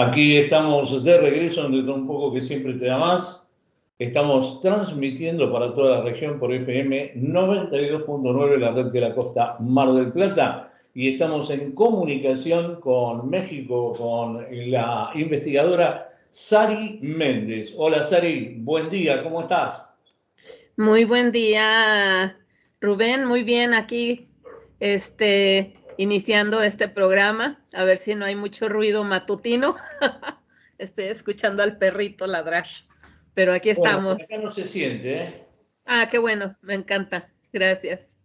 Aquí estamos de regreso dentro de un poco que siempre te da más. Estamos transmitiendo para toda la región por FM 92.9, la red de la costa Mar del Plata. Y estamos en comunicación con México, con la investigadora Sari Méndez. Hola Sari, buen día, ¿cómo estás? Muy buen día, Rubén. Muy bien, aquí, iniciando este programa, a ver si no hay mucho ruido matutino. Estoy escuchando al perrito ladrar, pero aquí Bueno, por acá estamos. no se siente, ¿eh? Ah, qué bueno, me encanta. Gracias.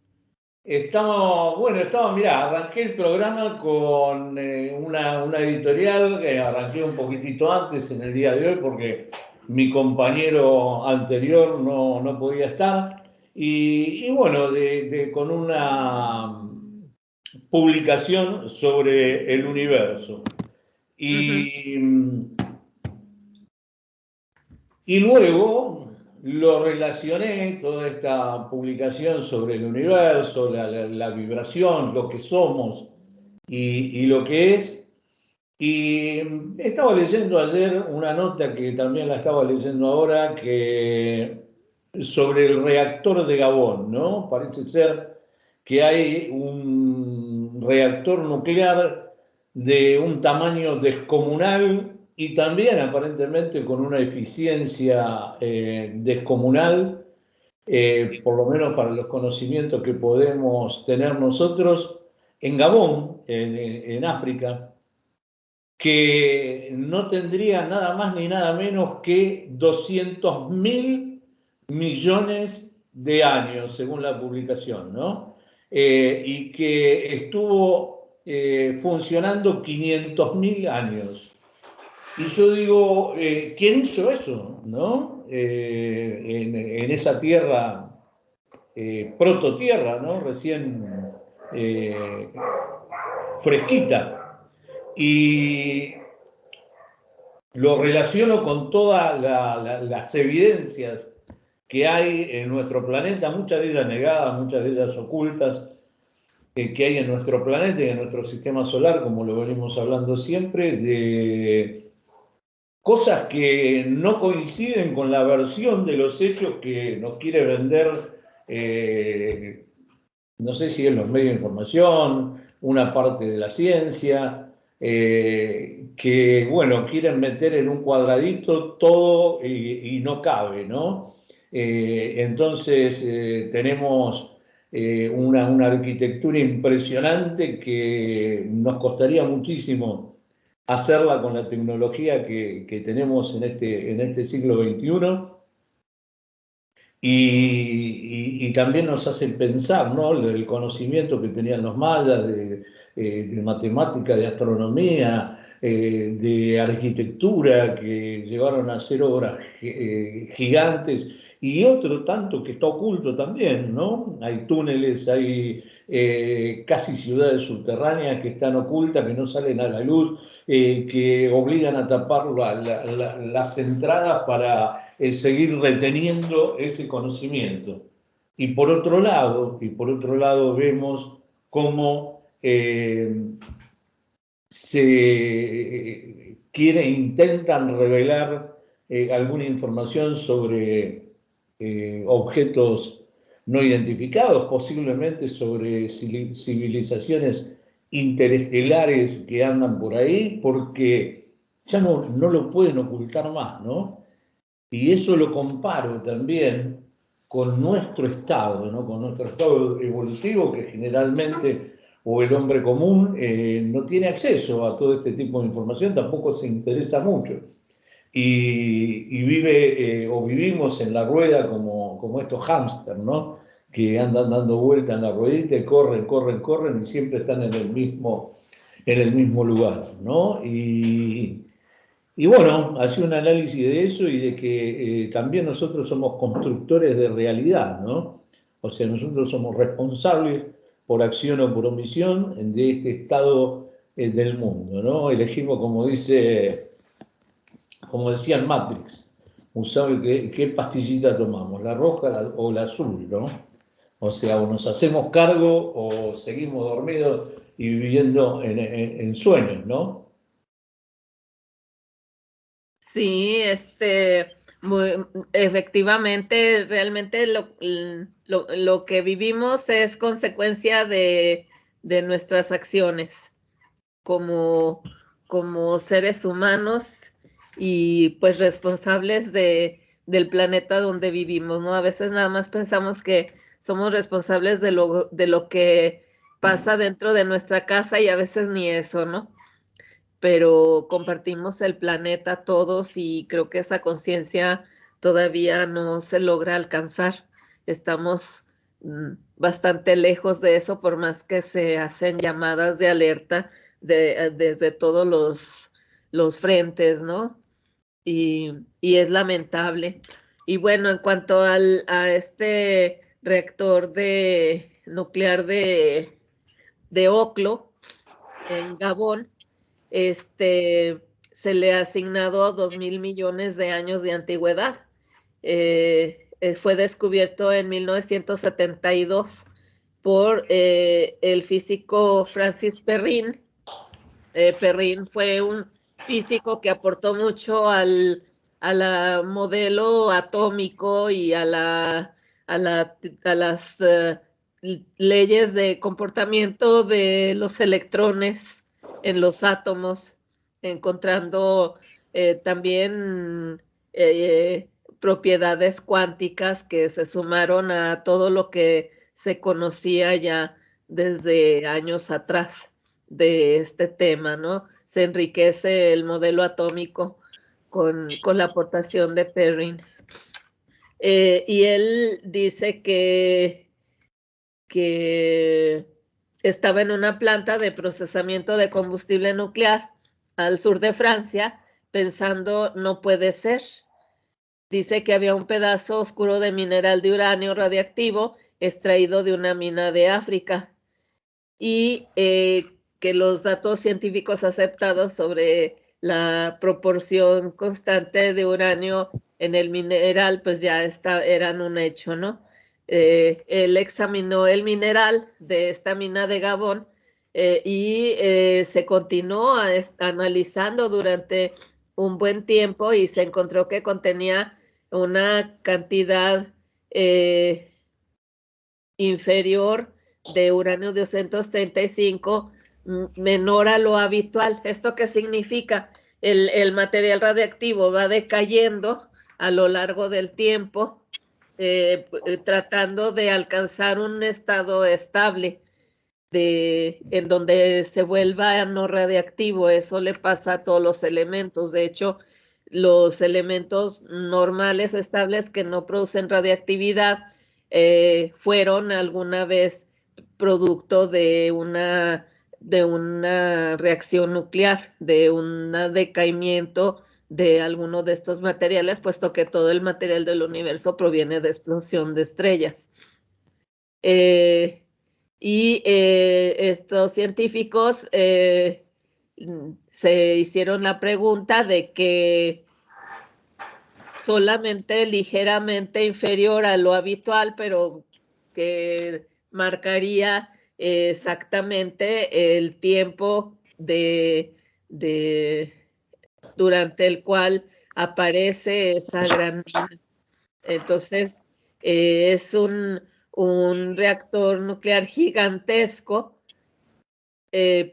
Mirá, arranqué el programa con una editorial que arranqué un poquitito antes en el día de hoy porque mi compañero anterior no podía estar. Y bueno, con una publicación sobre el universo. Ujú. Y, y luego lo relacioné, toda esta publicación sobre el universo, la vibración, lo que somos y lo que es. Y estaba leyendo ayer una nota que también la estaba leyendo ahora, sobre el reactor de Gabón, ¿no? Parece ser que hay un reactor nuclear de un tamaño descomunal y también aparentemente con una eficiencia descomunal, por lo menos para los conocimientos que podemos tener nosotros, en Gabón, en África, que no tendría nada más ni nada menos que 200.000 millones de años, según la publicación, ¿no? Y que estuvo funcionando 500.000 años. Y yo digo, ¿quién hizo eso, no? En esa tierra, prototierra, ¿no? Recién eh, fresquita. Y lo relaciono con todas las evidencias que hay en nuestro planeta, muchas de ellas negadas, muchas de ellas ocultas, que hay en nuestro planeta y en nuestro sistema solar, como lo venimos hablando siempre, de cosas que no coinciden con la versión de los hechos que nos quiere vender, eh, no sé si en los medios de información, una parte de la ciencia, que, bueno, quieren meter en un cuadradito todo y no cabe, ¿no? Entonces, tenemos una arquitectura impresionante que nos costaría muchísimo hacerla con la tecnología que tenemos en este siglo XXI. Y también nos hacen pensar, ¿no? El conocimiento que tenían los mayas de matemática, de astronomía, de arquitectura, que llegaron a hacer obras gigantes, y otro tanto que está oculto también, ¿no? Hay túneles, hay casi ciudades subterráneas que están ocultas, que no salen a la luz, que obligan a tapar las entradas para seguir reteniendo ese conocimiento. Y por otro lado vemos cómo intentan revelar alguna información sobre objetos no identificados, posiblemente sobre civilizaciones interestelares que andan por ahí, porque ya no lo pueden ocultar más, ¿no? Y eso lo comparo también con nuestro estado, ¿no? Con nuestro estado evolutivo, que generalmente, o el hombre común, no tiene acceso a todo este tipo de información, tampoco se interesa mucho. Y vive, o vivimos en la rueda como estos hámster, ¿no? Que andan dando vueltas en la ruedita y corren, corren, corren y siempre están en el mismo lugar, ¿no? Y bueno, hacía un análisis de eso y de que también nosotros somos constructores de realidad, ¿no? O sea, nosotros somos responsables por acción o por omisión de este estado del mundo, ¿no? Elegimos, como decía en Matrix, usar qué pastillita tomamos, la roja o la azul, ¿no? O sea, o nos hacemos cargo o seguimos dormidos y viviendo en sueños, ¿no? Sí, efectivamente, realmente lo que vivimos es consecuencia de nuestras acciones como seres humanos y pues responsables del planeta donde vivimos, ¿no? A veces nada más pensamos que somos responsables de lo que pasa dentro de nuestra casa y a veces ni eso, ¿no? Pero compartimos el planeta todos y creo que esa conciencia todavía no se logra alcanzar. Estamos bastante lejos de eso, por más que se hacen llamadas de alerta desde todos los frentes, ¿no? Y es lamentable. Y bueno, en cuanto a este reactor nuclear de Oklo, en Gabón, se le ha asignado 2.000 millones de años de antigüedad. Fue descubierto en 1972 por el físico Francis Perrin. Perrin fue un físico que aportó mucho al modelo atómico y a las leyes de comportamiento de los electrones en los átomos, encontrando también propiedades cuánticas que se sumaron a todo lo que se conocía ya desde años atrás de este tema, ¿no? Se enriquece el modelo atómico con la aportación de Perrin. Y él dice que estaba en una planta de procesamiento de combustible nuclear al sur de Francia, pensando, no puede ser. Dice que había un pedazo oscuro de mineral de uranio radiactivo extraído de una mina de África y que los datos científicos aceptados sobre la proporción constante de uranio en el mineral pues ya eran un hecho, ¿no? Él examinó el mineral de esta mina de Gabón y se continuó analizando durante un buen tiempo y se encontró que contenía una cantidad inferior de uranio 235 menor a lo habitual. ¿Esto qué significa? El material radiactivo va decayendo a lo largo del tiempo, tratando de alcanzar un estado estable en donde se vuelva no radiactivo. Eso le pasa a todos los elementos. De hecho, los elementos normales, estables, que no producen radiactividad, fueron alguna vez producto de una reacción nuclear, de un decaimiento de alguno de estos materiales, puesto que todo el material del universo proviene de explosión de estrellas. Y estos científicos se hicieron la pregunta de que solamente ligeramente inferior a lo habitual, pero que marcaría exactamente el tiempo durante el cual aparece esa gran mina. Entonces, es un reactor nuclear gigantesco.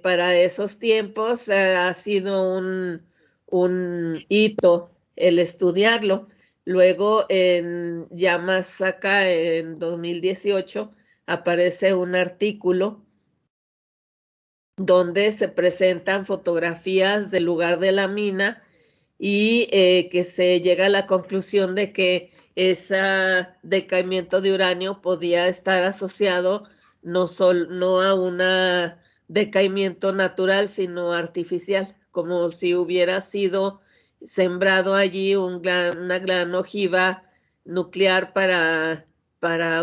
Para esos tiempos ha sido un hito el estudiarlo. Luego, ya más acá, en 2018, aparece un artículo donde se presentan fotografías del lugar de la mina y que se llega a la conclusión de que ese decaimiento de uranio podía estar asociado no a un decaimiento natural, sino artificial, como si hubiera sido sembrado allí una gran ojiva nuclear para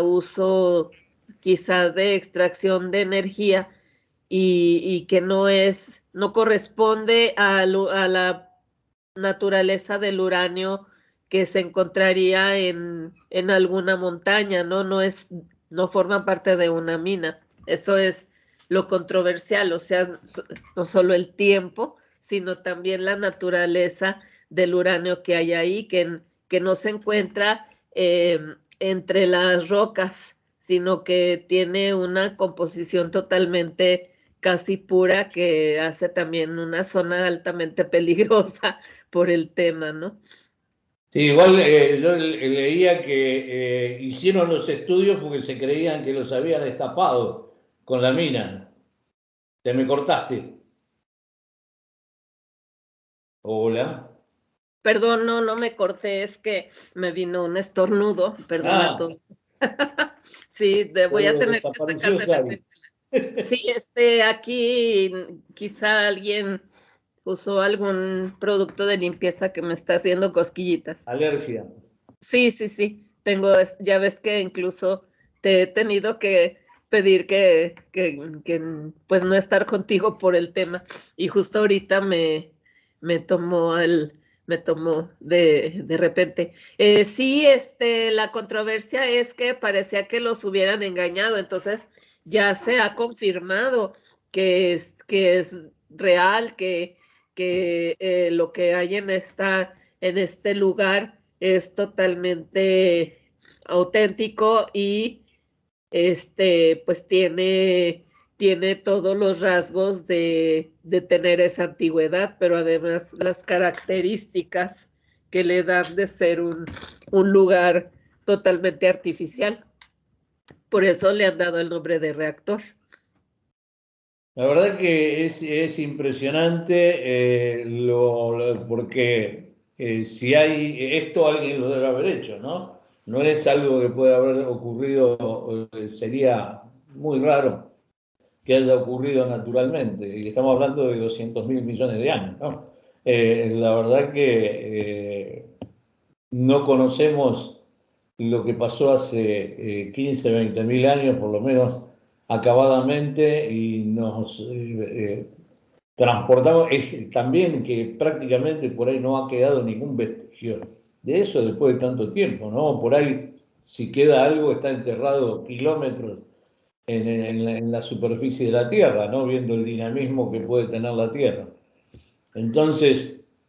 uso quizás de extracción de energía y que no corresponde a la naturaleza del uranio que se encontraría en alguna montaña, ¿no? No forma parte de una mina. Eso es lo controversial, o sea, no solo el tiempo, sino también la naturaleza del uranio que hay ahí, que no se encuentra entre las rocas, sino que tiene una composición totalmente casi pura que hace también una zona altamente peligrosa por el tema, ¿no? Sí, igual yo leía que hicieron los estudios porque se creían que los habían estafado con la mina. ¿Te me cortaste? Hola. Perdón, no me corté, es que me vino un estornudo, perdón a Ah, todos. Sí, voy a tener que sacar desapareció de la Sari. sala. Sí, aquí quizá alguien usó algún producto de limpieza que me está haciendo cosquillitas. Alergia. Sí, tengo, ya ves que incluso te he tenido que pedir pues no estar contigo por el tema. Y justo ahorita me tomó me tomó de repente. Sí, la controversia es que parecía que los hubieran engañado, entonces ya se ha confirmado que es real, que lo que hay en este lugar es totalmente auténtico y pues tiene todos los rasgos de tener esa antigüedad, pero además las características que le dan de ser un lugar totalmente artificial. Por eso le han dado el nombre de reactor. La verdad que es impresionante porque si hay esto alguien lo debe haber hecho, ¿no? No es algo que pueda haber ocurrido, sería muy raro que haya ocurrido naturalmente. Y estamos hablando de 200.000 millones de años, ¿no? La verdad que no conocemos lo que pasó hace 15, 20 mil años, por lo menos acabadamente, y nos transportamos. También que prácticamente por ahí no ha quedado ningún vestigio de eso después de tanto tiempo, ¿no? Por ahí, si queda algo, está enterrado kilómetros en la superficie de la Tierra, ¿no? Viendo el dinamismo que puede tener la Tierra. Entonces,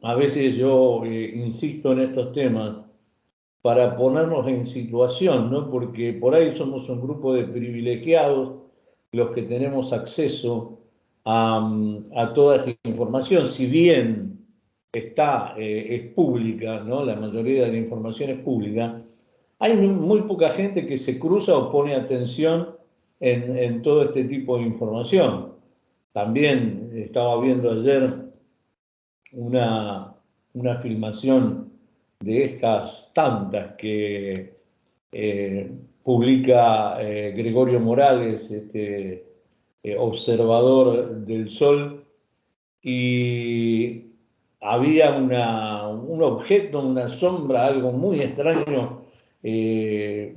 a veces yo insisto en estos temas para ponernos en situación, ¿no? Porque por ahí somos un grupo de privilegiados los que tenemos acceso a toda esta información, si bien es pública, ¿no? La mayoría de la información es pública, hay muy poca gente que se cruza o pone atención en todo este tipo de información. También estaba viendo ayer una, una filmación de estas tantas que publica Gregorio Morales, observador del Sol, y había un objeto, una sombra, algo muy extraño eh,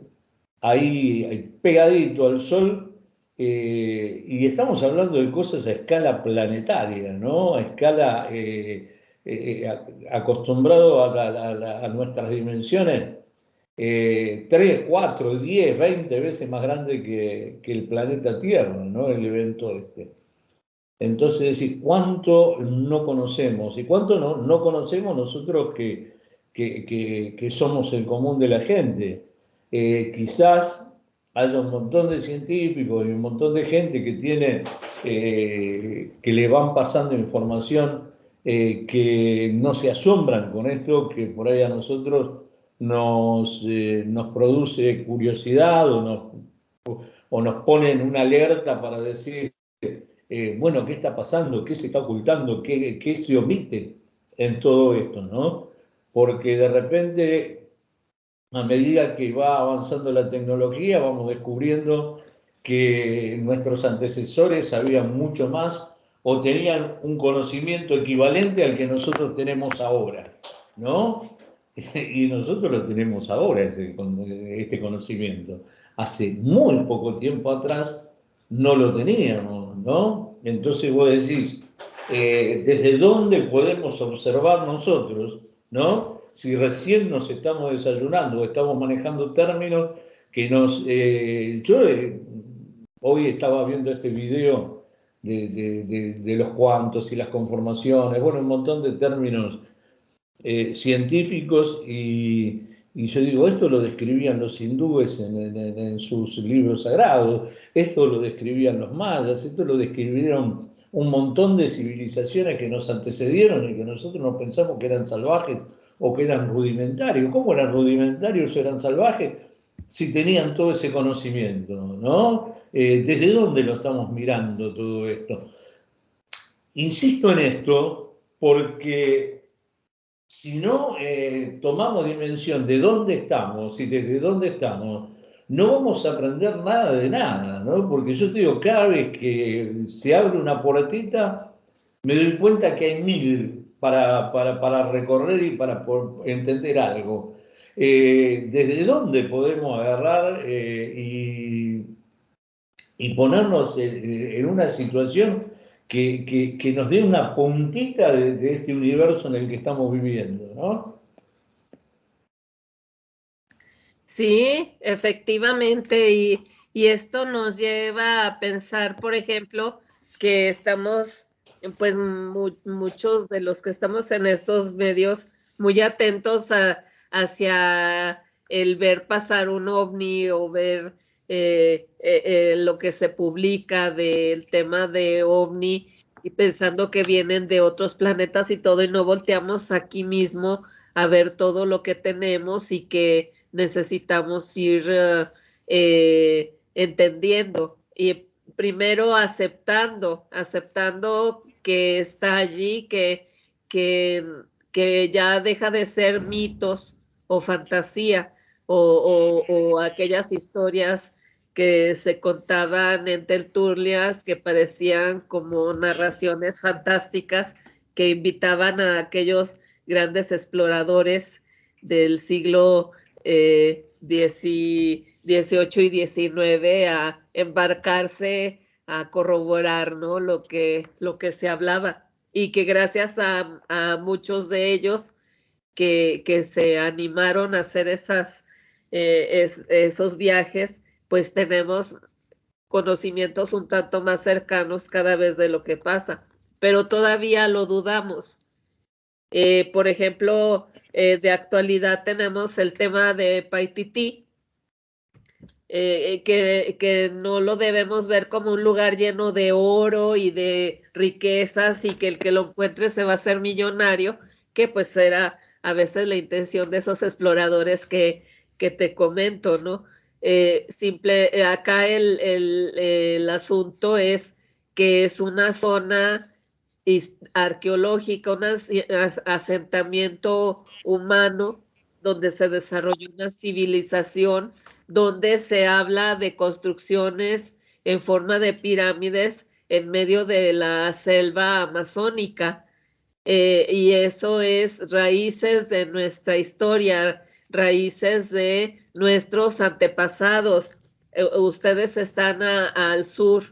ahí pegadito al Sol, y estamos hablando de cosas a escala planetaria, ¿no? A escala, acostumbrado a nuestras dimensiones, 3, 4, 10, 20 veces más grande que el planeta Tierra, ¿no? El evento este. Entonces, decir, ¿cuánto no conocemos? ¿Y cuánto no conocemos nosotros que somos el común de la gente? Quizás haya un montón de científicos y un montón de gente que tiene, que le van pasando información, que no se asombran con esto, que por ahí a nosotros nos produce curiosidad o nos pone en una alerta para decir, bueno, ¿qué está pasando? ¿Qué se está ocultando? ¿Qué se omite en todo esto, ¿no? Porque de repente, a medida que va avanzando la tecnología, vamos descubriendo que nuestros antecesores sabían mucho más o tenían un conocimiento equivalente al que nosotros tenemos ahora, ¿no? Y nosotros lo tenemos ahora, este conocimiento. Hace muy poco tiempo atrás no lo teníamos, ¿no? Entonces vos decís, ¿desde dónde podemos observar nosotros, ¿no? Si recién nos estamos desayunando o estamos manejando términos que nos... hoy estaba viendo este video de los cuantos y las conformaciones, bueno, un montón de términos científicos y yo digo, esto lo describían los hindúes en sus libros sagrados, esto lo describían los mayas, esto lo describieron un montón de civilizaciones que nos antecedieron y que nosotros no pensamos que eran salvajes o que eran rudimentarios. ¿Cómo eran rudimentarios o eran salvajes si tenían todo ese conocimiento, ¿no? ¿Desde dónde lo estamos mirando todo esto? Insisto en esto porque si no tomamos dimensión de dónde estamos y desde dónde estamos, no vamos a aprender nada de nada, ¿no? Porque yo te digo, cada vez que se abre una puertita, me doy cuenta que hay mil para recorrer y para entender algo. ¿Desde dónde podemos agarrar y ponernos en una situación que nos dé una puntita de este universo en el que estamos viviendo, ¿no? Sí, efectivamente, y esto nos lleva a pensar, por ejemplo, que estamos, pues muchos de los que estamos en estos medios, muy atentos hacia el ver pasar un ovni o ver lo que se publica del tema de ovni y pensando que vienen de otros planetas y todo, y no volteamos aquí mismo a ver todo lo que tenemos y que necesitamos ir entendiendo y primero aceptando que está allí, que, que ya deja de ser mitos o fantasía o aquellas historias que se contaban en tertulias que parecían como narraciones fantásticas que invitaban a aquellos grandes exploradores del siglo XVIII y XIX a embarcarse a corroborar, ¿no? lo que se hablaba y que gracias a muchos de ellos que se animaron a hacer esos viajes, pues tenemos conocimientos un tanto más cercanos cada vez de lo que pasa, pero todavía lo dudamos. Por ejemplo, de actualidad tenemos el tema de Paititi, que no lo debemos ver como un lugar lleno de oro y de riquezas y que el que lo encuentre se va a hacer millonario, que pues era a veces la intención de esos exploradores que te comento, ¿no? Acá el asunto es que es una zona arqueológica, un asentamiento humano donde se desarrolló una civilización, donde se habla de construcciones en forma de pirámides en medio de la selva amazónica. Y eso es raíces de nuestra historia, raíces de nuestros antepasados. Ustedes están al sur,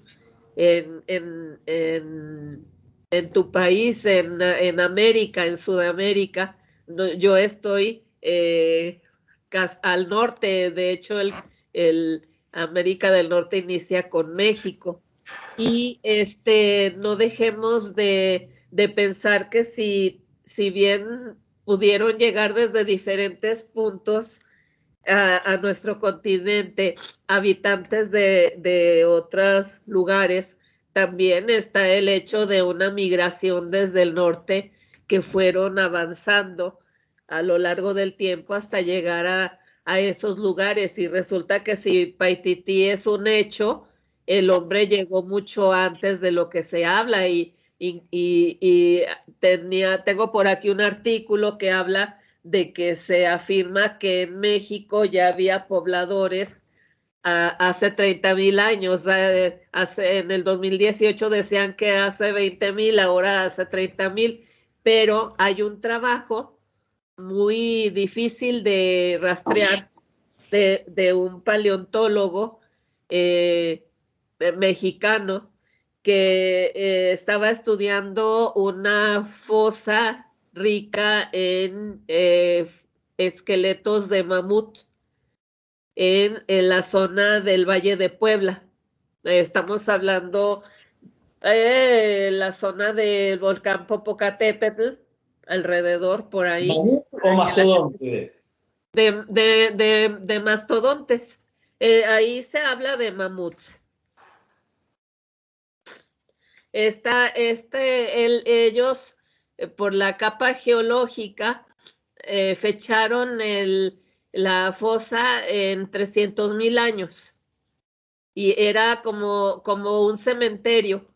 en tu país, en América, en Sudamérica. No, yo estoy al norte, de hecho, el América del Norte inicia con México. Y no dejemos de pensar que si bien pudieron llegar desde diferentes puntos a nuestro continente, habitantes de otros lugares, también está el hecho de una migración desde el norte que fueron avanzando a lo largo del tiempo hasta llegar a esos lugares. Y resulta que si Paititi es un hecho, el hombre llegó mucho antes de lo que se habla y tengo por aquí un artículo que habla de que se afirma que en México ya había pobladores hace 30,000 años. En el 2018 decían que hace 20,000, ahora hace 30,000, pero hay un trabajo muy difícil de rastrear de un paleontólogo mexicano que estaba estudiando una fosa rica en esqueletos de mamut en la zona del Valle de Puebla. Estamos hablando La zona del volcán Popocatépetl, alrededor, por ahí, ¿Mamut o para que la gente mastodonte? de mastodontes. Ahí se habla de mamuts. Ellos, por la capa geológica, fecharon la fosa en 300,000 años y era como un cementerio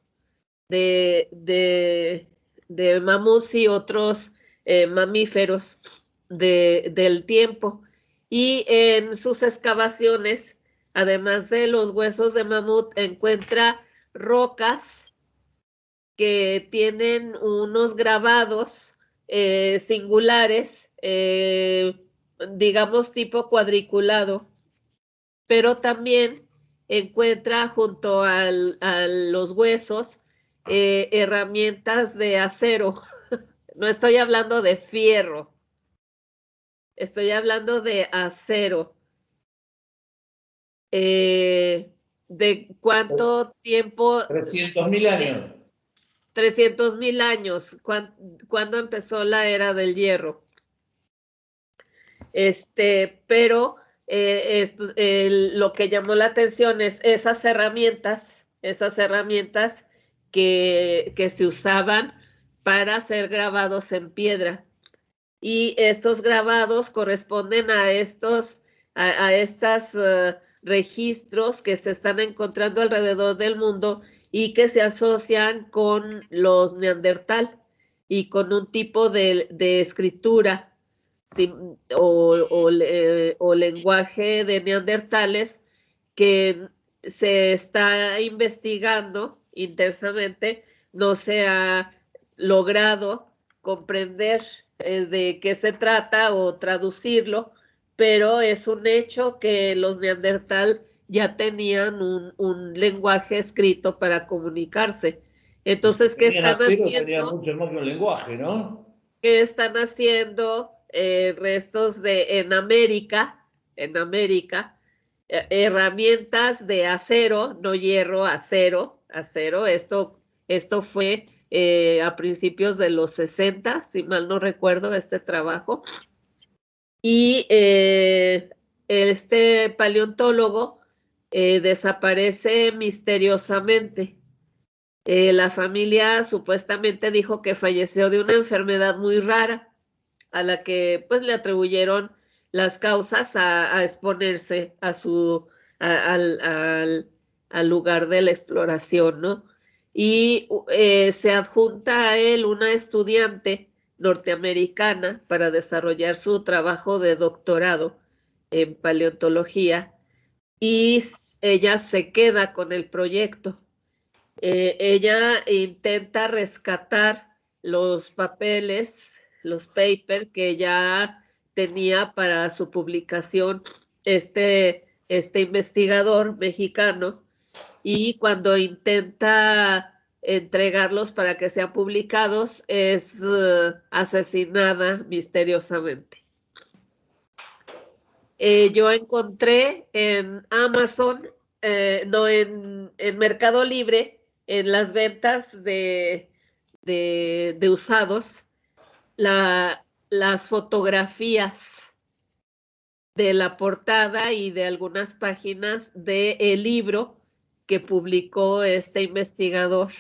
de mamuts y otros mamíferos del tiempo. Y en sus excavaciones, además de los huesos de mamut, encuentra rocas que tienen unos grabados singulares, digamos tipo cuadriculado, pero también encuentra junto a los huesos herramientas de acero. No estoy hablando de fierro, estoy hablando de acero. ¿De cuánto tiempo? 300.000 años. 300,000 años. ¿Cuándo empezó la era del hierro? Pero lo que llamó la atención es esas herramientas que se usaban para hacer grabados en piedra. Y estos grabados corresponden a estos registros que se están encontrando alrededor del mundo y que se asocian con los neandertal y con un tipo de escritura o lenguaje de neandertales que se está investigando intensamente. No se ha logrado comprender de qué se trata o traducirlo, pero es un hecho que los neandertal ya tenían un lenguaje escrito para comunicarse. Entonces, ¿qué Tenían están acero, tenía haciendo? mucho más que un lenguaje, ¿no? ¿Qué están haciendo restos en América, herramientas de acero, no hierro, acero? Esto fue a principios de los 60, si mal no recuerdo, este trabajo. Y este paleontólogo desaparece misteriosamente. La familia supuestamente dijo que falleció de una enfermedad muy rara, a la que pues le atribuyeron las causas a exponerse al lugar de la exploración, ¿no? Y se adjunta a él una estudiante norteamericana para desarrollar su trabajo de doctorado en paleontología, y ella se queda con el proyecto. Ella intenta rescatar los papeles, los papers que ya tenía para su publicación este investigador mexicano, y cuando intenta entregarlos para que sean publicados es asesinada misteriosamente. Yo encontré en Amazon, no, en Mercado Libre, en las ventas de usados, las fotografías de la portada y de algunas páginas del libro que publicó este investigador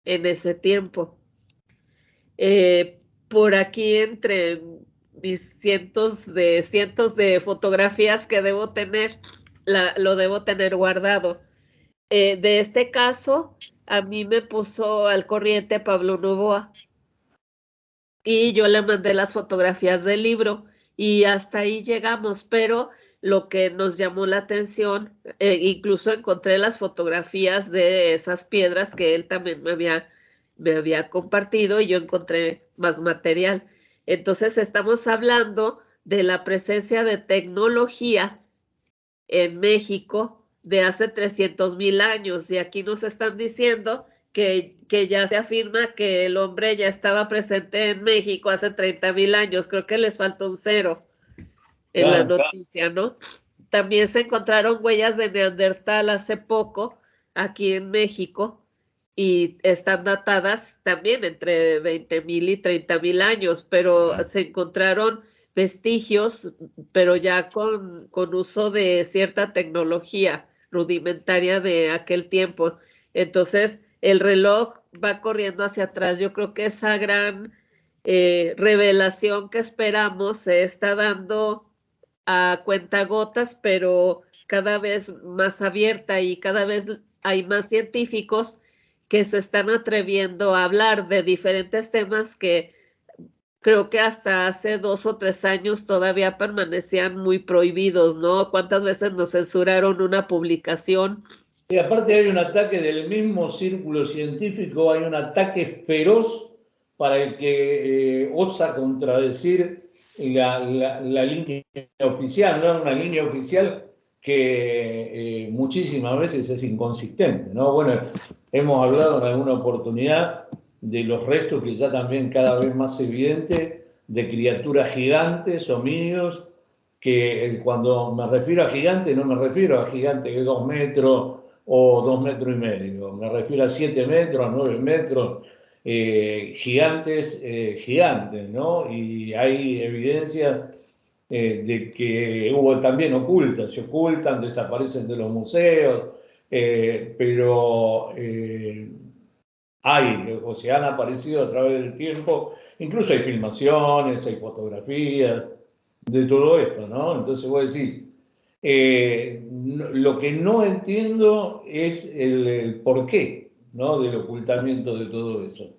en ese tiempo. Por aquí, entre mis cientos de fotografías que debo tener, lo debo tener guardado. De este caso, a mí me puso al corriente Pablo Novoa y yo le mandé las fotografías del libro y hasta ahí llegamos, pero lo que nos llamó la atención, incluso encontré las fotografías de esas piedras que él también me había compartido, y yo encontré más material. Entonces estamos hablando de la presencia de tecnología en México de hace 300,000 años, y aquí nos están diciendo que ya se afirma que el hombre ya estaba presente en México hace 30,000 años. Creo que les falta un cero en la Claro, noticia, ¿no? También se encontraron huellas de Neandertal hace poco aquí en México, y están datadas también entre 20.000 y 30.000 años, pero se encontraron vestigios, pero ya con uso de cierta tecnología rudimentaria de aquel tiempo. Entonces, el reloj va corriendo hacia atrás. Yo creo que esa gran revelación que esperamos se está dando a cuentagotas, pero cada vez más abierta, y cada vez hay más científicos que se están atreviendo a hablar de diferentes temas que creo que hasta hace 2 o 3 años todavía permanecían muy prohibidos, ¿no? ¿Cuántas veces nos censuraron una publicación? Y aparte hay un ataque del mismo círculo científico, hay un ataque feroz para el que osa contradecir la línea oficial, no es una línea oficial que muchísimas veces es inconsistente, ¿no? Bueno, hemos hablado en alguna oportunidad de los restos que ya también cada vez más evidente de criaturas gigantes, homínidos, que cuando me refiero a gigantes no me refiero a gigantes de 2 metros o 2,5 metros, me refiero a 7 metros, a 9 metros, gigantes, gigantes, ¿no? Y hay evidencia de que hubo también ocultas, se ocultan, desaparecen de los museos, pero hay, o se han aparecido a través del tiempo, incluso hay filmaciones, hay fotografías de todo esto, ¿no? Entonces vos decís, lo que no entiendo es el porqué, ¿no? Del ocultamiento de todo eso.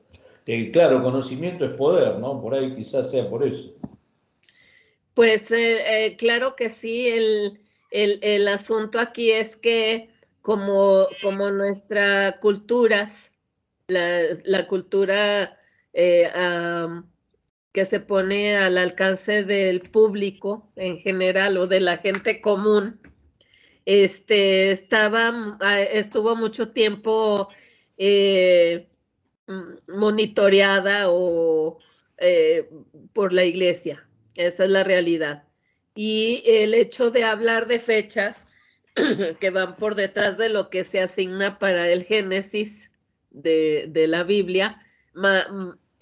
Claro, conocimiento es poder, ¿no? Por ahí quizás sea por eso. Pues claro que sí, el asunto aquí es que como nuestras culturas, la cultura que se pone al alcance del público en general o de la gente común, estuvo mucho tiempo monitoreada eh, por la iglesia. Esa es la realidad. Y el hecho de hablar de fechas que van por detrás de lo que se asigna para el Génesis de la Biblia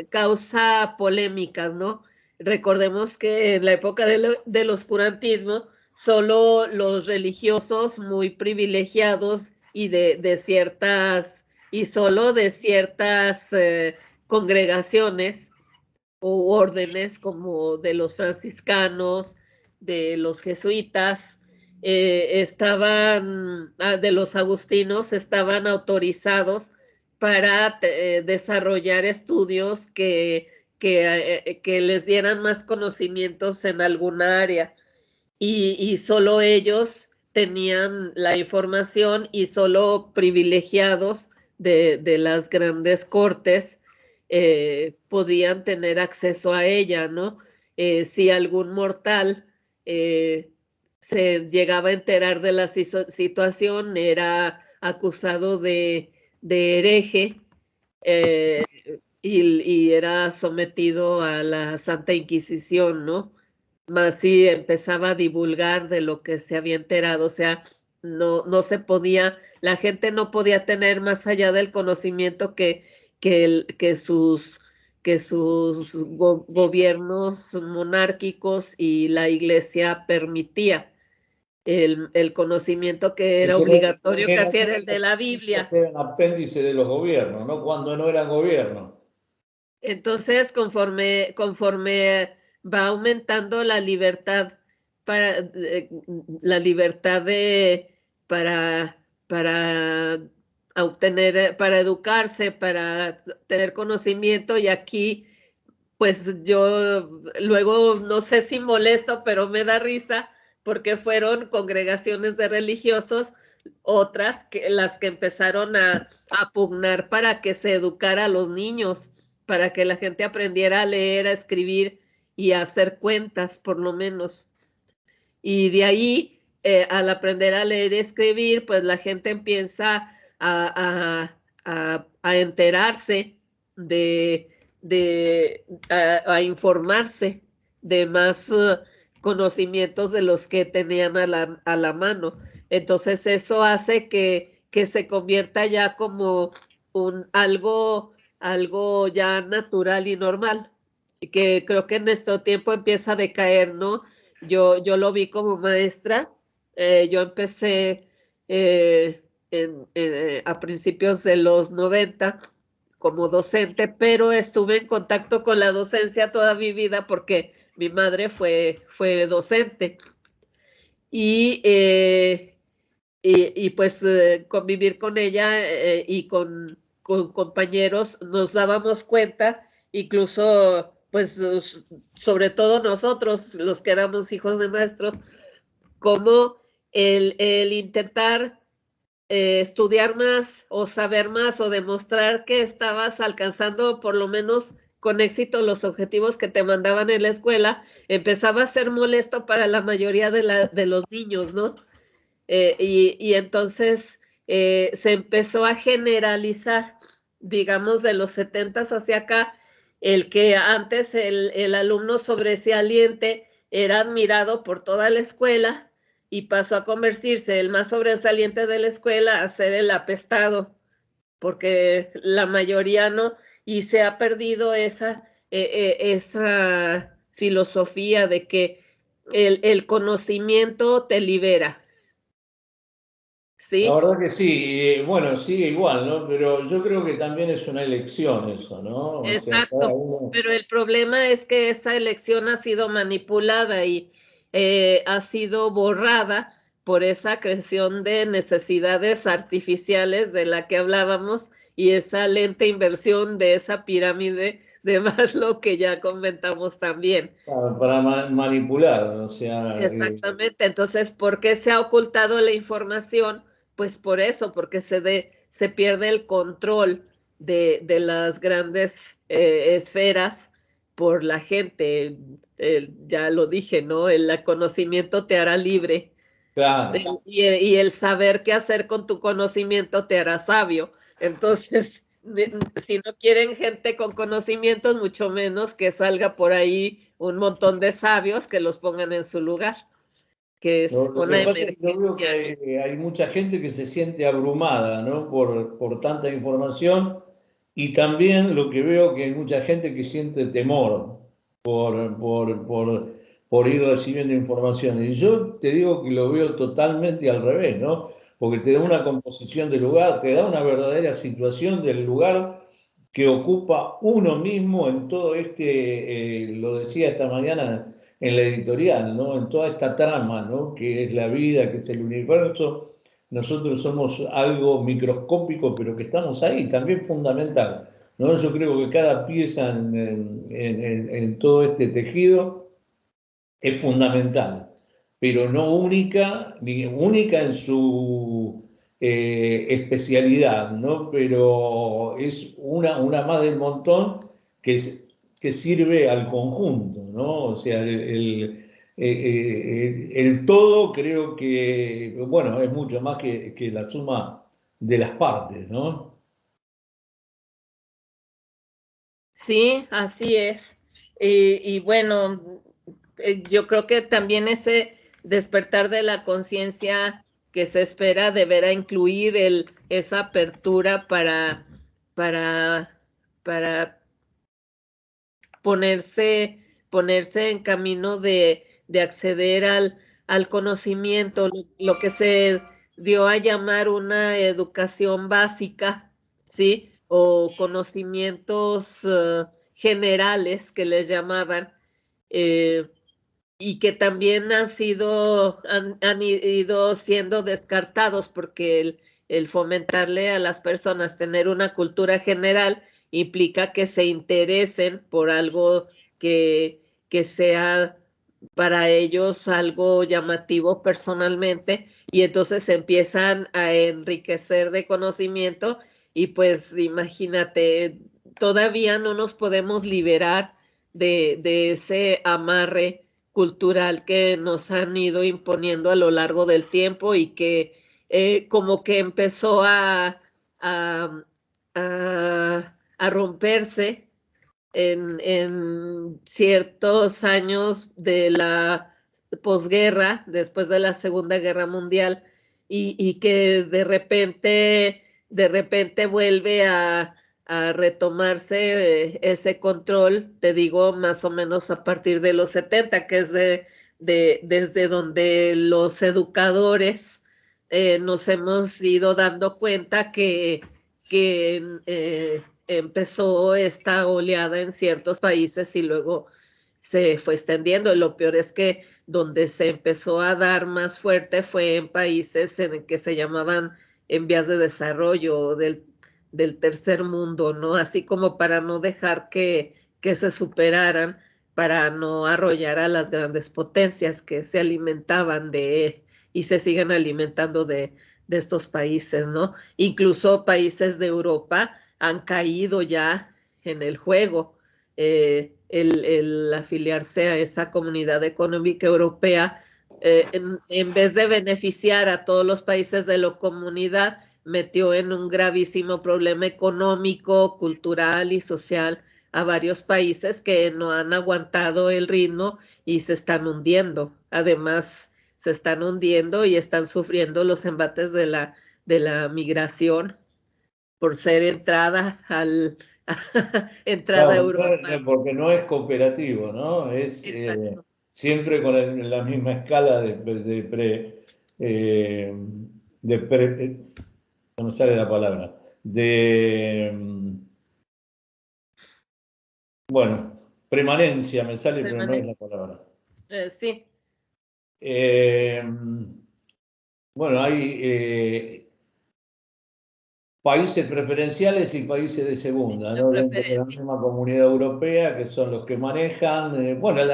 causa polémicas, ¿no? Recordemos que en la época del oscurantismo, solo los religiosos muy privilegiados y solo de ciertas congregaciones u órdenes como de los franciscanos, de los jesuitas, de los agustinos, estaban autorizados para desarrollar estudios que les dieran más conocimientos en alguna área. Y solo ellos tenían la información, y solo privilegiados de las grandes cortes podían tener acceso a ella, ¿no? Si algún mortal se llegaba a enterar de la situación, era acusado de hereje y era sometido a la Santa Inquisición, ¿no? Más si empezaba a divulgar de lo que se había enterado, o sea, no se podía, la gente no podía tener más allá del conocimiento que sus gobiernos monárquicos y la iglesia permitía. El conocimiento que era obligatorio, casi era el de la Biblia. Eran apéndice de los gobiernos, ¿no? Cuando no eran gobiernos. Entonces, conforme va aumentando la libertad la libertad para obtener, para educarse, para tener conocimiento, y aquí, pues yo luego no sé si molesto, pero me da risa porque fueron congregaciones de religiosos, otras las que empezaron a pugnar para que se educara a los niños, para que la gente aprendiera a leer, a escribir y a hacer cuentas, por lo menos. Y de ahí, al aprender a leer y escribir, pues la gente empieza a enterarse a informarse de más conocimientos de los que tenían a la mano. Entonces eso hace que se convierta ya como algo ya natural y normal, que creo que en nuestro tiempo empieza a decaer, ¿no? Yo lo vi como maestra, yo empecé a principios de los 90 como docente, pero estuve en contacto con la docencia toda mi vida porque mi madre fue docente. Y, pues convivir con ella y con compañeros nos dábamos cuenta, incluso pues sobre todo nosotros, los que éramos hijos de maestros, como el intentar estudiar más o saber más o demostrar que estabas alcanzando por lo menos con éxito los objetivos que te mandaban en la escuela, empezaba a ser molesto para la mayoría de los niños, ¿no? Y entonces se empezó a generalizar, digamos, de los 70s hacia acá, el que antes el alumno sobresaliente era admirado por toda la escuela y pasó a convertirse el más sobresaliente de la escuela a ser el apestado, porque la mayoría no, y se ha perdido esa filosofía de que el conocimiento te libera. La ¿Sí? verdad que sí, bueno, sigue igual, ¿no? Pero yo creo que también es una elección eso, ¿no? O sea, cada Exacto, uno... pero el problema es que esa elección ha sido manipulada y ha sido borrada por esa creación de necesidades artificiales de la que hablábamos y esa lenta inversión de esa pirámide de Maslow que ya comentamos también. Para manipular, o sea, Exactamente. Entonces, ¿por qué se ha ocultado la información? Pues por eso, porque se pierde el control de las grandes esferas por la gente. Ya lo dije, ¿no? El conocimiento te hará libre claro. y el saber qué hacer con tu conocimiento te hará sabio. Entonces, si no quieren gente con conocimientos, mucho menos que salga por ahí un montón de sabios que los pongan en su lugar, que es Lo que una pasa es que yo veo que emergencia. hay mucha gente que se siente abrumada, ¿no? Por tanta información y también lo que veo que hay mucha gente que siente temor por ir recibiendo información. Y yo te digo que lo veo totalmente al revés, ¿no? Porque te da una composición del lugar, te da una verdadera situación del lugar que ocupa uno mismo en todo este, lo decía esta mañana en la editorial, ¿no? En toda esta trama, ¿no? Que es la vida, que es el universo. Nosotros somos algo microscópico, pero que estamos ahí, también fundamental, ¿no? Yo creo que cada pieza en todo este tejido es fundamental, pero no única, ni única en su especialidad, ¿no? Pero es una más del montón que sirve al conjunto, ¿no? O sea, el todo creo que, bueno, es mucho más que la suma de las partes, ¿no? Sí, así es. Y bueno, yo creo que también ese despertar de la conciencia que se espera deberá incluir esa apertura para, para ponerse, ponerse en camino de acceder al conocimiento, lo que se dio a llamar una educación básica, ¿sí? O conocimientos generales que les llamaban, eh, y que también han ido siendo descartados porque el fomentarle a las personas tener una cultura general implica que se interesen por algo que sea para ellos algo llamativo personalmente y entonces empiezan a enriquecer de conocimiento y pues imagínate, todavía no nos podemos liberar de ese amarre cultural que nos han ido imponiendo a lo largo del tiempo y que como que empezó a, a romperse en ciertos años de la posguerra, después de la Segunda Guerra Mundial, y que de repente de repente vuelve a retomarse ese control, te digo, más o menos a partir de los 70, que es desde donde los educadores nos hemos ido dando cuenta que empezó esta oleada en ciertos países y luego se fue extendiendo. Lo peor es que donde se empezó a dar más fuerte fue en países en que se llamaban en vías de desarrollo del tercer mundo, ¿no? Así como para no dejar que se superaran, para no arrollar a las grandes potencias que se alimentaban y se siguen alimentando de estos países, ¿no? Incluso países de Europa han caído ya en el juego. El afiliarse a esa comunidad económica europea, en vez de beneficiar a todos los países de la comunidad, metió en un gravísimo problema económico, cultural y social a varios países que no han aguantado el ritmo y se están hundiendo. Además, se están hundiendo y están sufriendo los embates de la migración por ser entrada a Claro, Europa. porque no es cooperativo, ¿no? Es Exacto. siempre con la misma escala eh, no me sale la palabra, bueno, permanencia me sale, pero no es la Permanece. palabra. Sí. Eh, bueno, hay países preferenciales y países de segunda, La ¿no? Dentro de la preferencia. misma Comunidad Europea, que son los que manejan, bueno,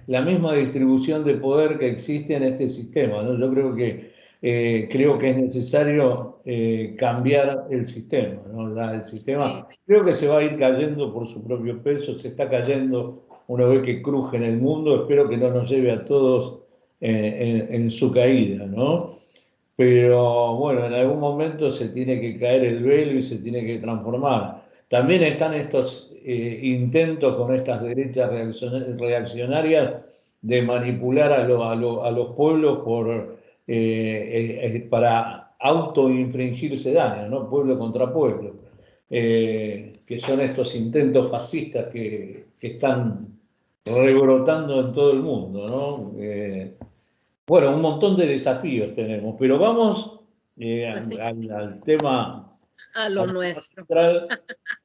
la misma distribución de poder que existe en este sistema, ¿no? Yo creo que es necesario cambiar el sistema, ¿no? El sistema Sí. creo que se va a ir cayendo por su propio peso, se está cayendo una vez que cruje en el mundo, espero que no nos lleve a todos en su caída, ¿no? Pero bueno, en algún momento se tiene que caer el velo y se tiene que transformar. También están estos intentos con estas derechas reaccionarias de manipular a los pueblos para autoinfringirse daño, ¿no? Pueblo contra pueblo, que son estos intentos fascistas que están rebrotando en todo el mundo, ¿no? Bueno, un montón de desafíos tenemos, pero vamos Pues sí, a lo al tema nuestro. central,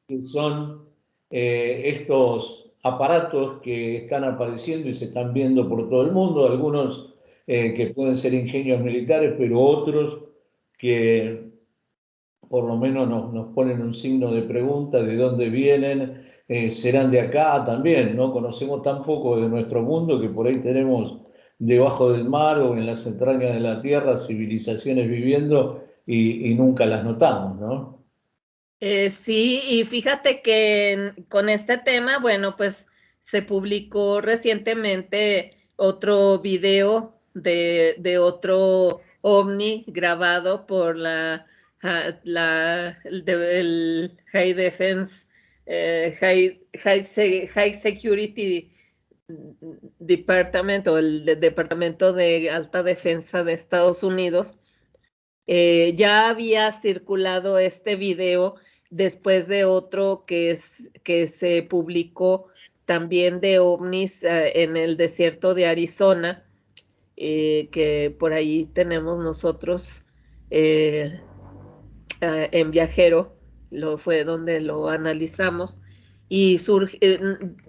que son estos aparatos que están apareciendo y se están viendo por todo el mundo, algunos que pueden ser ingenios militares, pero otros que por lo menos nos ponen un signo de pregunta de dónde vienen, serán de acá también, ¿no? Conocemos tan poco de nuestro mundo que por ahí tenemos debajo del mar o en las entrañas de la tierra civilizaciones viviendo y nunca las notamos, ¿no? Sí, y fíjate que con este tema, bueno, pues se publicó recientemente otro video de otro ovni grabado por el High Defense, High Security Department, o el Departamento de Alta Defensa de Estados Unidos. Ya había circulado este video después de otro que se publicó también de ovnis en el desierto de Arizona, que por ahí tenemos nosotros eh, en Viajero, fue donde lo analizamos. Y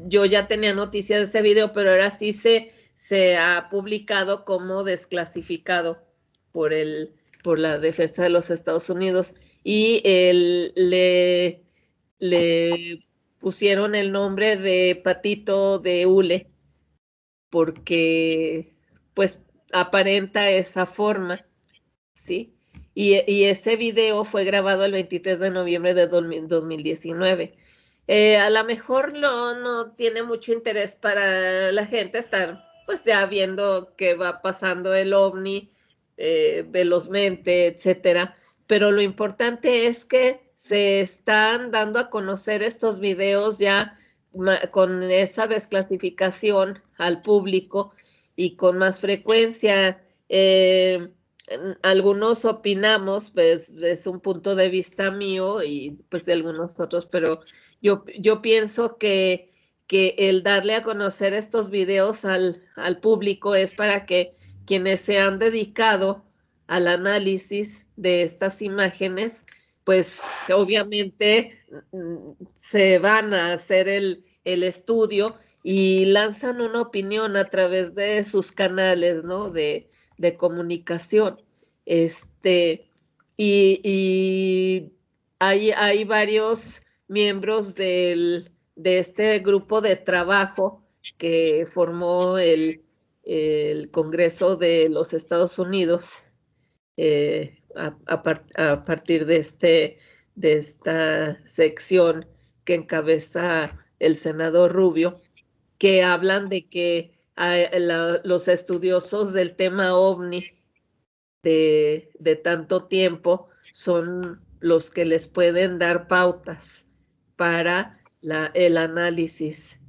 yo ya tenía noticia de ese video, pero ahora sí se ha publicado como desclasificado por por la defensa de los Estados Unidos. Y le pusieron el nombre de Patito de Hule, porque pues aparenta esa forma, ¿sí? Y ese video fue grabado el 23 de noviembre de 2019. A lo mejor no tiene mucho interés para la gente estar pues ya viendo qué va pasando el ovni velozmente, etcétera. Pero lo importante es que se están dando a conocer estos videos ya con esa desclasificación al público y con más frecuencia. algunos opinamos, pues es un punto de vista mío y pues de algunos otros, pero yo pienso que el darle a conocer estos videos al público es para que quienes se han dedicado al análisis de estas imágenes, pues obviamente se van a hacer el estudio y lanzan una opinión a través de sus canales, ¿no? De comunicación. Y hay varios miembros de este grupo de trabajo que formó el Congreso de los Estados Unidos a partir de esta sección que encabeza el senador Rubio, que hablan de que los estudiosos del tema OVNI de tanto tiempo son los que les pueden dar pautas para el análisis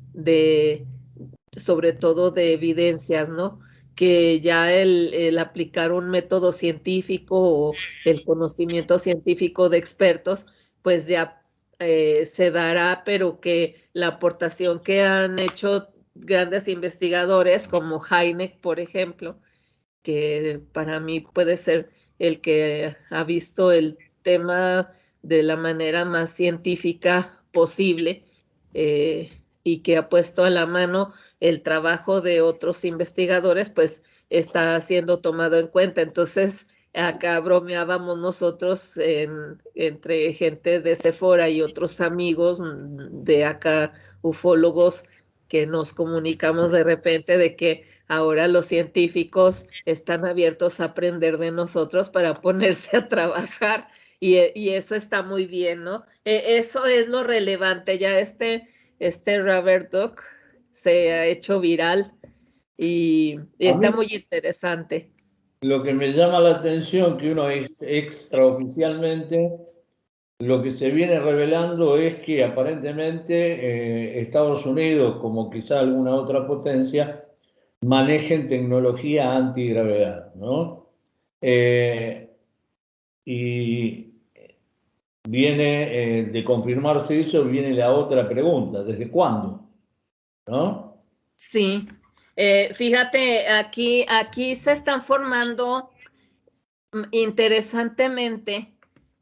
sobre todo de evidencias, ¿no? Que ya el aplicar un método científico o el conocimiento científico de expertos, pues ya se dará, pero que la aportación que han hecho grandes investigadores como Hynek, por ejemplo, que para mí puede ser el que ha visto el tema de la manera más científica posible y que ha puesto a la mano el trabajo de otros investigadores, pues está siendo tomado en cuenta. Entonces, acá bromeábamos nosotros entre gente de Sephora y otros amigos de acá, ufólogos, que nos comunicamos de repente de que ahora los científicos están abiertos a aprender de nosotros para ponerse a trabajar y eso está muy bien, ¿no? Eso es lo relevante. Ya Robert Duck se ha hecho viral y está muy interesante. Lo que me llama la atención que uno extraoficialmente lo que se viene revelando es que aparentemente Estados Unidos, como quizá alguna otra potencia, manejen tecnología antigravedad, ¿no? Y viene de confirmarse eso, viene la otra pregunta, ¿desde cuándo? ¿No? Sí, fíjate, aquí se están formando interesantemente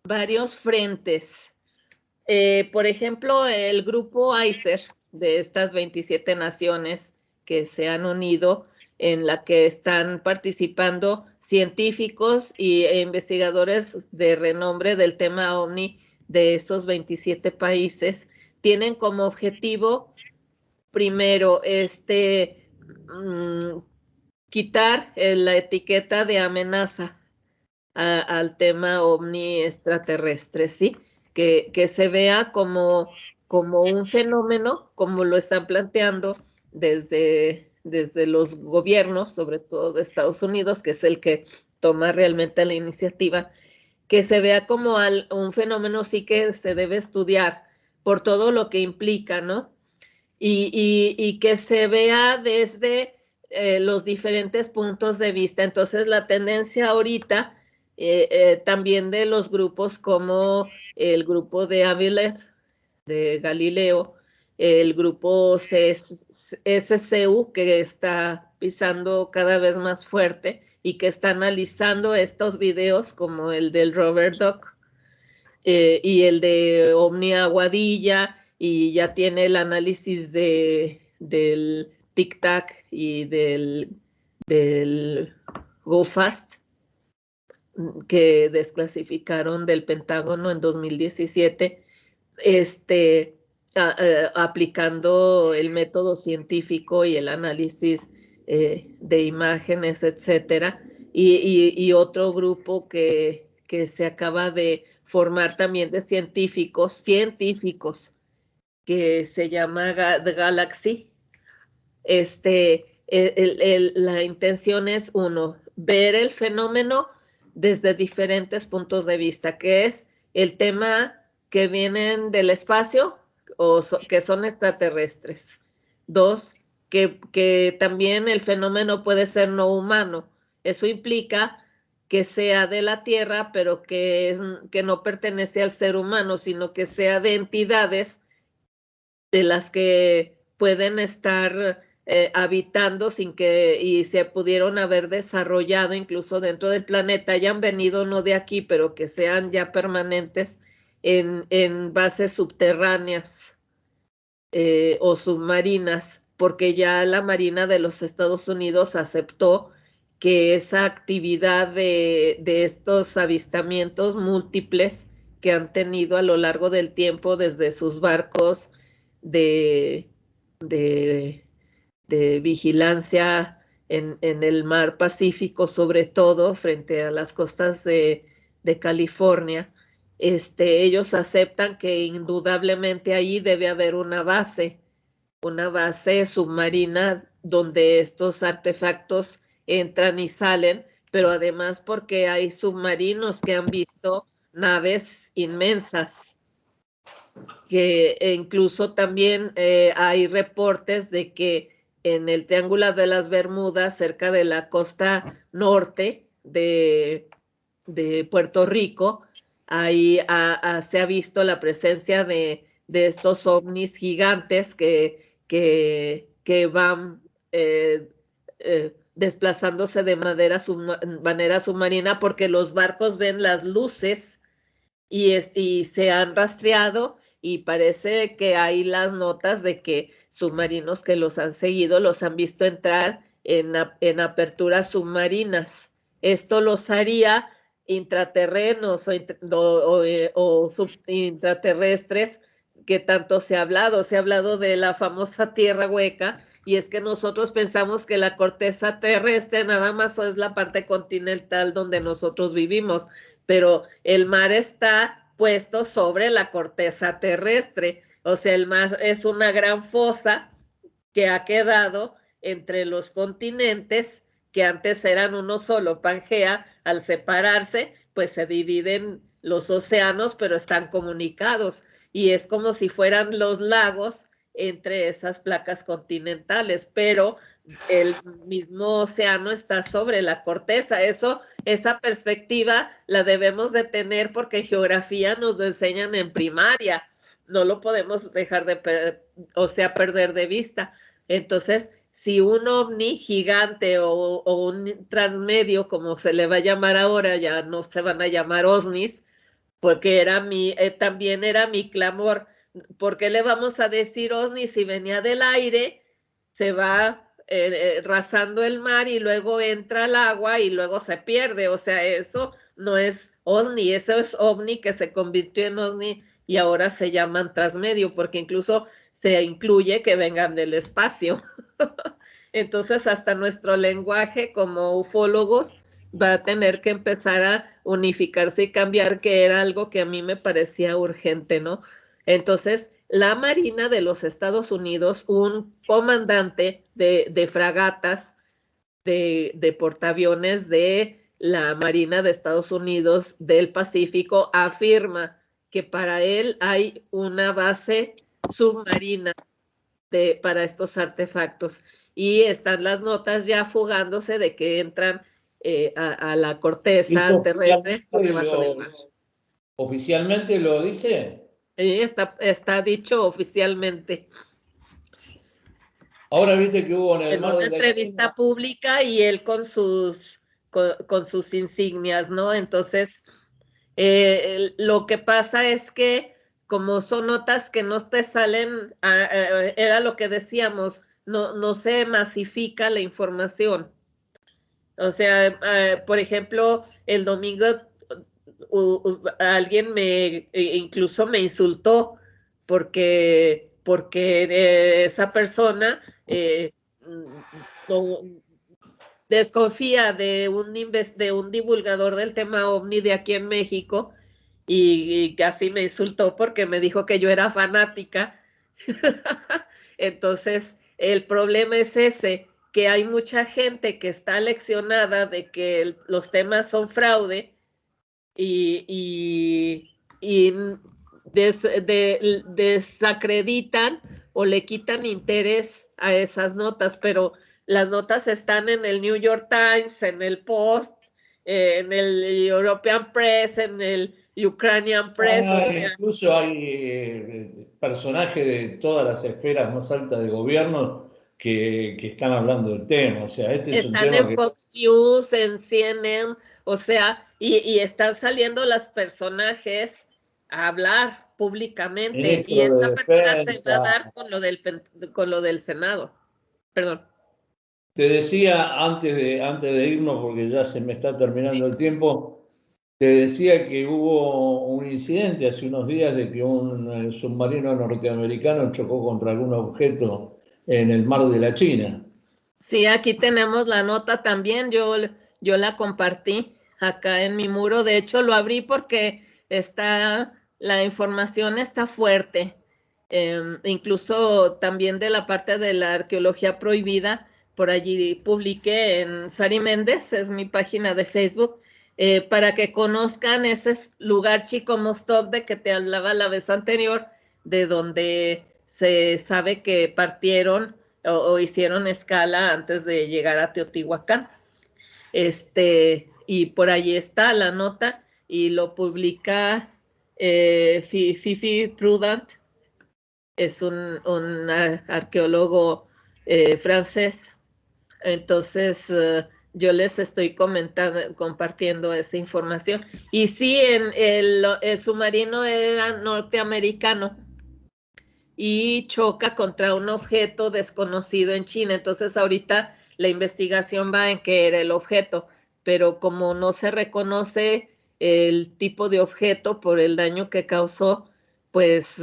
varios frentes. Por ejemplo, el grupo ICER de estas 27 naciones que se han unido, en la que están participando científicos e investigadores de renombre del tema OVNI de esos 27 países, tienen como objetivo, primero, quitar la etiqueta de amenaza al tema ovni extraterrestre, ¿sí? Que se vea como un fenómeno, como lo están planteando desde los gobiernos, sobre todo de Estados Unidos, que es el que toma realmente la iniciativa, que se vea como un fenómeno sí que se debe estudiar por todo lo que implica, ¿no? Y que se vea desde los diferentes puntos de vista. Entonces, la tendencia ahorita, también de los grupos como el grupo de Avilev, de Galileo, el grupo SCU, que está pisando cada vez más fuerte y que está analizando estos videos como el del Robert Duck y el de Omni Aguadilla, y ya tiene el análisis del Tic Tac y del Go Fast, que desclasificaron del Pentágono en 2017, aplicando el método científico y el análisis de imágenes, etcétera. Y otro grupo que se acaba de formar también de científicos, que se llama The Galaxy. La intención es, uno, ver el fenómeno desde diferentes puntos de vista, que es el tema que vienen del espacio o que son extraterrestres. Dos, que también el fenómeno puede ser no humano. Eso implica que sea de la Tierra, pero que no pertenece al ser humano, sino que sea de entidades de las que pueden estar habitando y se pudieron haber desarrollado incluso dentro del planeta, hayan venido no de aquí, pero que sean ya permanentes en bases subterráneas o submarinas, porque ya la Marina de los Estados Unidos aceptó que esa actividad de estos avistamientos múltiples que han tenido a lo largo del tiempo desde sus barcos de, de, de vigilancia en el mar Pacífico, sobre todo frente a las costas de California, ellos aceptan que indudablemente ahí debe haber una base submarina donde estos artefactos entran y salen, pero además porque hay submarinos que han visto naves inmensas, que incluso también hay reportes de que en el Triángulo de las Bermudas, cerca de la costa norte de Puerto Rico, ahí se ha visto la presencia de estos ovnis gigantes que van desplazándose de manera submarina, porque los barcos ven las luces y se han rastreado, y parece que hay las notas de que submarinos que los han seguido los han visto entrar en aperturas submarinas. Esto los haría intraterrenos o intraterrestres, que tanto se ha hablado de la famosa tierra hueca, y es que nosotros pensamos que la corteza terrestre nada más es la parte continental donde nosotros vivimos, pero el mar está puesto sobre la corteza terrestre, o sea, el mar es una gran fosa que ha quedado entre los continentes, que antes eran uno solo, Pangea. Al separarse, pues se dividen los océanos, pero están comunicados, y es como si fueran los lagos entre esas placas continentales, pero el mismo océano está sobre la corteza. Esa perspectiva la debemos de tener, porque en geografía nos lo enseñan en primaria, no lo podemos dejar perder de vista. Entonces, si un ovni gigante o un transmedio, como se le va a llamar ahora, ya no se van a llamar OSNIs, porque también era mi clamor. ¿Por qué le vamos a decir OSNI si venía del aire, se va rasando el mar y luego entra al agua y luego se pierde? O sea, eso no es OSNI, eso es OVNI que se convirtió en OSNI y ahora se llaman transmedio, porque incluso se incluye que vengan del espacio. Entonces, hasta nuestro lenguaje como ufólogos va a tener que empezar a unificarse y cambiar, que era algo que a mí me parecía urgente, ¿no? Entonces, la Marina de los Estados Unidos, un comandante de fragatas, de portaaviones de la Marina de Estados Unidos del Pacífico, afirma que para él hay una base submarina para estos artefactos, y están las notas ya fugándose de que entran a la corteza terrestre por debajo del mar. ¿Oficialmente lo dice? Está dicho oficialmente. Ahora viste que hubo en una entrevista pública, y él con sus insignias, ¿no? Entonces, lo que pasa es que como son notas que no te salen, era lo que decíamos, no se masifica la información. O sea, por ejemplo, el domingo alguien incluso me insultó porque esa persona desconfía de un divulgador del tema OVNI de aquí en México, y casi me insultó porque me dijo que yo era fanática. Entonces, el problema es ese, que hay mucha gente que está leccionada de que los temas son fraude, y desacreditan o le quitan interés a esas notas, pero las notas están en el New York Times, en el Post, en el European Press, en el Ukrainian Press, o sea. Incluso hay personajes de todas las esferas más altas de gobierno que están hablando del tema. O sea, este es un Están tema en que... Fox News, en CNN, o sea, y están saliendo los personajes a hablar públicamente, y Ministro esta de apertura se va a Defensa. dar con lo del Senado. Perdón. Te decía antes de irnos, porque ya se me está terminando el tiempo, te decía que hubo un incidente hace unos días de que un submarino norteamericano chocó contra algún objeto en el mar de la China. Sí, aquí tenemos la nota también, yo la compartí acá en mi muro, de hecho lo abrí porque la información está fuerte. Incluso también de la parte de la arqueología prohibida, por allí publiqué en Sari Méndez, es mi página de Facebook, para que conozcan ese lugar Chico Mostov de que te hablaba la vez anterior, de donde se sabe que partieron o hicieron escala antes de llegar a Teotihuacán. Y por ahí está la nota y lo publica Fifi Prudent, es un arqueólogo francés. Entonces, yo les estoy compartiendo esa información. Y sí, el submarino era norteamericano y choca contra un objeto desconocido en China. Entonces, ahorita la investigación va en qué era el objeto, pero como no se reconoce el tipo de objeto por el daño que causó, pues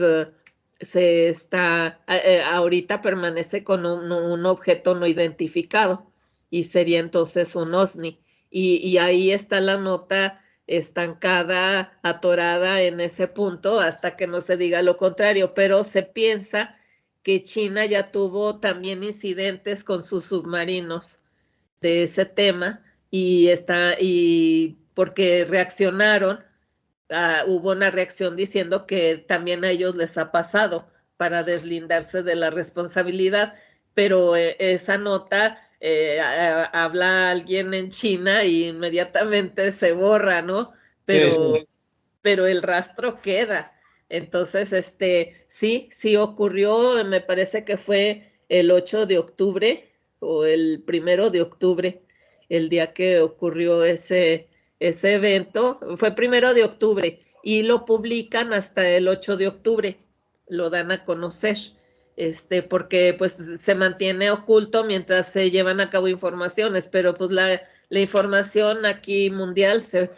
ahorita permanece con un objeto no identificado y sería entonces un OSNI. Y ahí está la nota estancada, atorada en ese punto hasta que no se diga lo contrario, pero se piensa que China ya tuvo también incidentes con sus submarinos de ese tema y porque reaccionaron, hubo una reacción diciendo que también a ellos les ha pasado para deslindarse de la responsabilidad, pero esa nota habla alguien en China y inmediatamente se borra, ¿no? Sí, Pero, sí. pero el rastro queda. Entonces, sí ocurrió, me parece que fue el 8 de octubre o el 1 de octubre, el día que ocurrió ese evento, fue 1 de octubre y lo publican hasta el 8 de octubre, lo dan a conocer, porque pues se mantiene oculto mientras se llevan a cabo informaciones, pero pues la información aquí mundial se,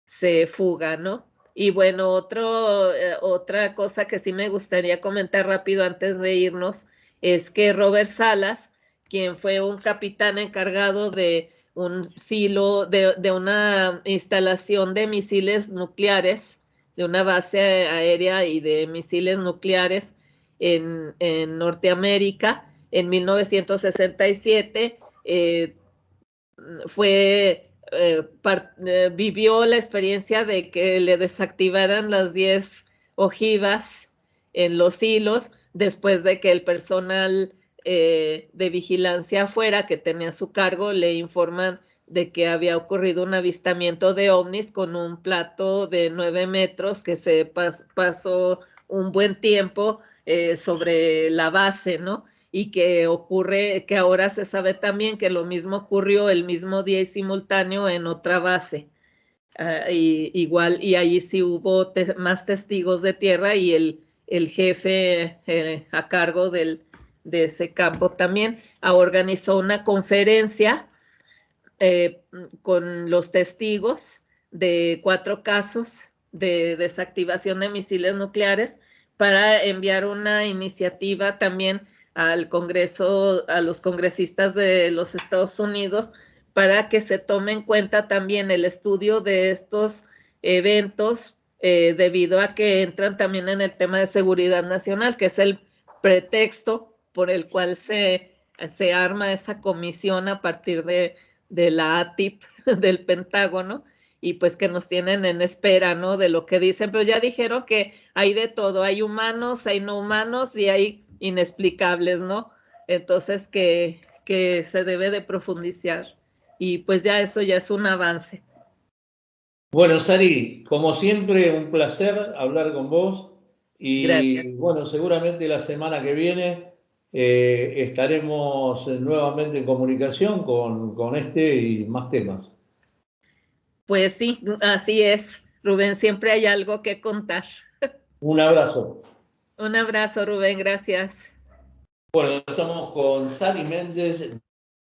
se fuga, ¿no? Y bueno, otra cosa que sí me gustaría comentar rápido antes de irnos es que Robert Salas, quien fue un capitán encargado de un silo, de una instalación de misiles nucleares, de una base aérea y de misiles nucleares en Norteamérica, en 1967, vivió la experiencia de que le desactivaran las 10 ojivas en los hilos después de que el personal de vigilancia afuera que tenía a su cargo le informan de que había ocurrido un avistamiento de ovnis con un plato de 9 metros que se pasó un buen tiempo sobre la base, ¿no? Y que ocurre, que ahora se sabe también que lo mismo ocurrió el mismo día y simultáneo en otra base. Igual, y allí sí hubo más testigos de tierra y el jefe a cargo de ese campo también organizó una conferencia con los testigos de 4 casos de desactivación de misiles nucleares para enviar una iniciativa también al Congreso, a los congresistas de los Estados Unidos, para que se tome en cuenta también el estudio de estos eventos, debido a que entran también en el tema de seguridad nacional, que es el pretexto por el cual se arma esa comisión a partir de la ATIP del Pentágono, y pues que nos tienen en espera, ¿no? De lo que dicen, pero ya dijeron que hay de todo, hay humanos, hay no humanos y hay inexplicables, ¿no? Entonces que se debe de profundizar y pues ya eso ya es un avance. Bueno, Sari, como siempre, un placer hablar con vos Gracias. y bueno, seguramente la semana que viene estaremos nuevamente en comunicación con este y más temas. Pues sí, así es, Rubén, siempre hay algo que contar. Un abrazo. Un abrazo, Rubén, gracias. Bueno, estamos con Sari Méndez.